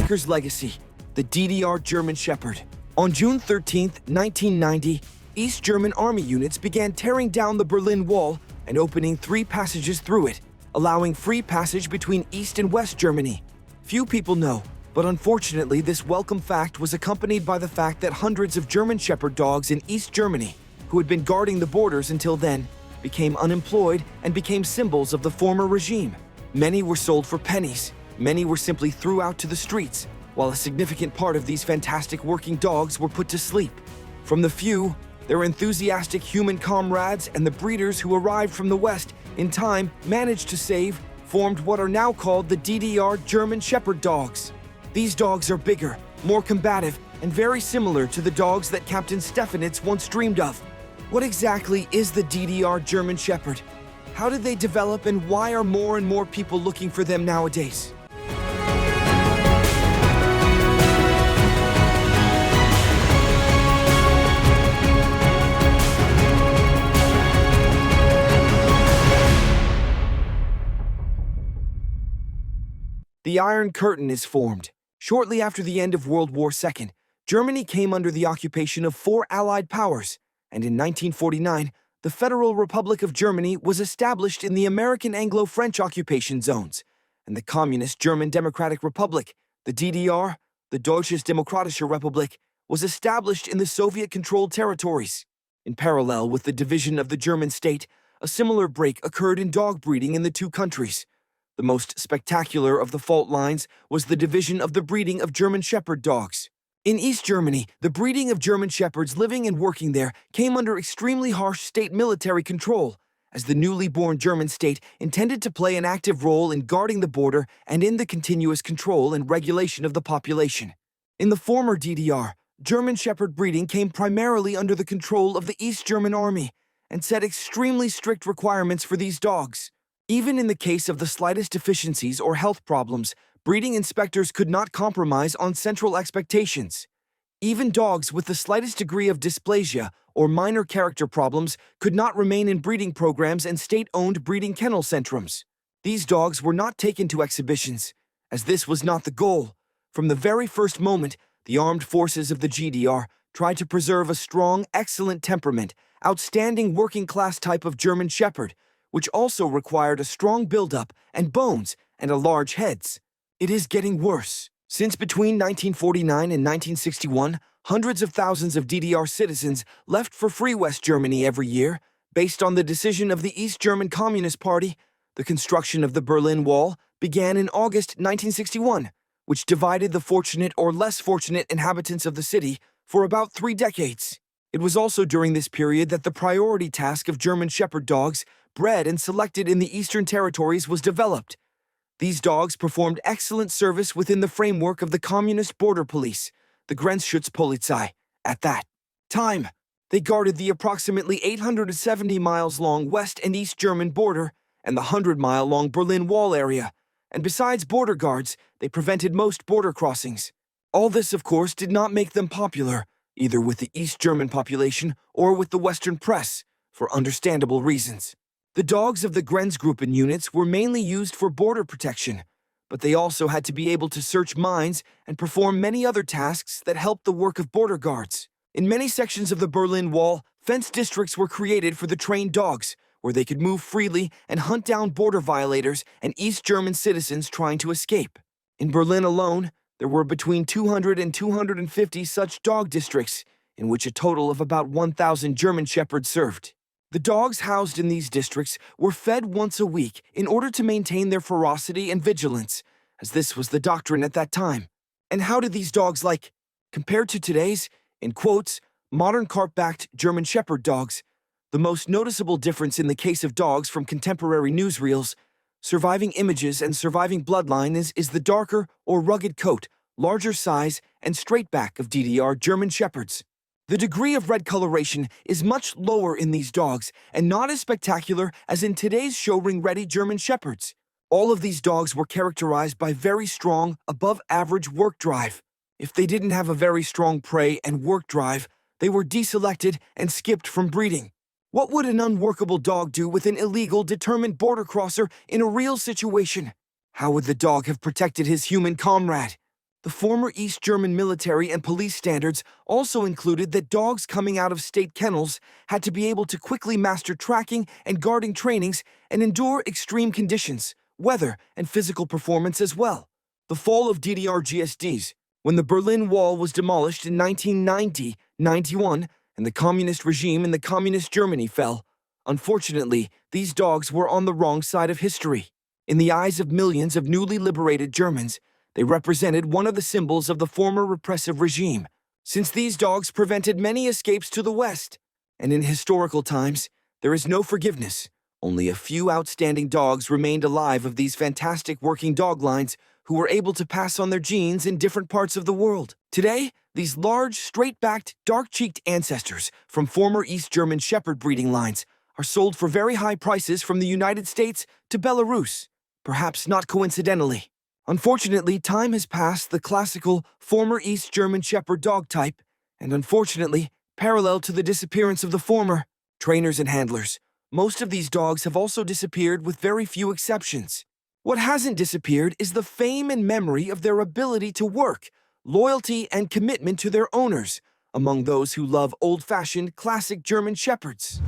checker's legacy, the DDR German Shepherd. On June 13, 1990, East German army units began tearing down the Berlin Wall and opening 3 passages through it, allowing free passage between East and West Germany. Few people know, but unfortunately this welcome fact was accompanied by the fact that hundreds of German Shepherd dogs in East Germany, who had been guarding the borders until then, became unemployed and became symbols of the former regime. Many were sold for pennies, many were simply thrown out to the streets, while a significant part of these fantastic working dogs were put to sleep. From the few, their enthusiastic human comrades and the breeders who arrived from the West in time managed to save, formed what are now called the DDR German Shepherd dogs. These dogs are bigger, more combative, and very similar to the dogs that Captain Stefanitz once dreamed of. What exactly is the DDR German Shepherd? How did they develop, and why are more and more people looking for them nowadays? The Iron Curtain is formed. Shortly after the end of World War II, Germany came under the occupation of 4 Allied powers, and in 1949, the Federal Republic of Germany was established in the American Anglo-French occupation zones, and the Communist German Democratic Republic, the DDR, the Deutsches Demokratische Republik, was established in the Soviet-controlled territories. In parallel with the division of the German state, a similar break occurred in dog breeding in the 2 countries. The most spectacular of the fault lines was the division of the breeding of German Shepherd dogs. In East Germany, the breeding of German Shepherds living and working there came under extremely harsh state military control, as the newly born German state intended to play an active role in guarding the border and in the continuous control and regulation of the population. In the former DDR, German Shepherd breeding came primarily under the control of the East German army and set extremely strict requirements for these dogs. Even in the case of the slightest deficiencies or health problems, breeding inspectors could not compromise on central expectations. Even dogs with the slightest degree of dysplasia or minor character problems could not remain in breeding programs and state-owned breeding kennel centrums. These dogs were not taken to exhibitions, as this was not the goal. From the very first moment, the armed forces of the GDR tried to preserve a strong, excellent temperament, outstanding working-class type of German Shepherd, which also required a strong build-up and bones and a large heads. It is getting worse. Since between 1949 and 1961, hundreds of thousands of DDR citizens left for free West Germany every year. Based on the decision of the East German Communist Party, the construction of the Berlin Wall began in August 1961, which divided the fortunate or less fortunate inhabitants of the city for about 3 decades. It was also during this period that the priority task of German Shepherd dogs bred and selected in the Eastern Territories was developed. These dogs performed excellent service within the framework of the Communist Border Police, the Grenzschutzpolizei. At that time, they guarded the approximately 870 miles long West and East German border and the 100-mile-long Berlin Wall area, and besides border guards, they prevented most border crossings. All this, of course, did not make them popular, either with the East German population or with the Western press, for understandable reasons. The dogs of the Grenzgruppen units were mainly used for border protection, but they also had to be able to search mines and perform many other tasks that helped the work of border guards. In many sections of the Berlin Wall, fenced districts were created for the trained dogs, where they could move freely and hunt down border violators and East German citizens trying to escape. In Berlin alone, there were between 200 and 250 such dog districts, in which a total of about 1,000 German Shepherds served. The dogs housed in these districts were fed once a week in order to maintain their ferocity and vigilance, as this was the doctrine at that time. And how did these dogs like, compared to today's, in quotes, modern cart-backed German Shepherd dogs? The most noticeable difference in the case of dogs from contemporary newsreels, surviving images and surviving bloodline is the darker or rugged coat, larger size, and straight back of DDR German Shepherds. The degree of red coloration is much lower in these dogs and not as spectacular as in today's show-ring-ready German Shepherds. All of these dogs were characterized by very strong, above-average work drive. If they didn't have a very strong prey and work drive, they were deselected and skipped from breeding. What would an unworkable dog do with an illegal, determined border crosser in a real situation? How would the dog have protected his human comrade? The former East German military and police standards also included that dogs coming out of state kennels had to be able to quickly master tracking and guarding trainings and endure extreme conditions, weather, and physical performance as well. The fall of DDR GSDs. When the Berlin Wall was demolished in 1990-91 and the communist regime in the communist Germany fell, unfortunately, these dogs were on the wrong side of history. In the eyes of millions of newly liberated Germans, they represented one of the symbols of the former repressive regime, since these dogs prevented many escapes to the West. And in historical times, there is no forgiveness. Only a few outstanding dogs remained alive of these fantastic working dog lines who were able to pass on their genes in different parts of the world. Today, these large, straight-backed, dark-cheeked ancestors from former East German Shepherd breeding lines are sold for very high prices from the United States to Belarus, perhaps not coincidentally. Unfortunately, time has passed the classical former East German Shepherd dog type, and unfortunately, parallel to the disappearance of the former trainers and handlers, most of these dogs have also disappeared with very few exceptions. What hasn't disappeared is the fame and memory of their ability to work, loyalty, and commitment to their owners among those who love old-fashioned classic German Shepherds.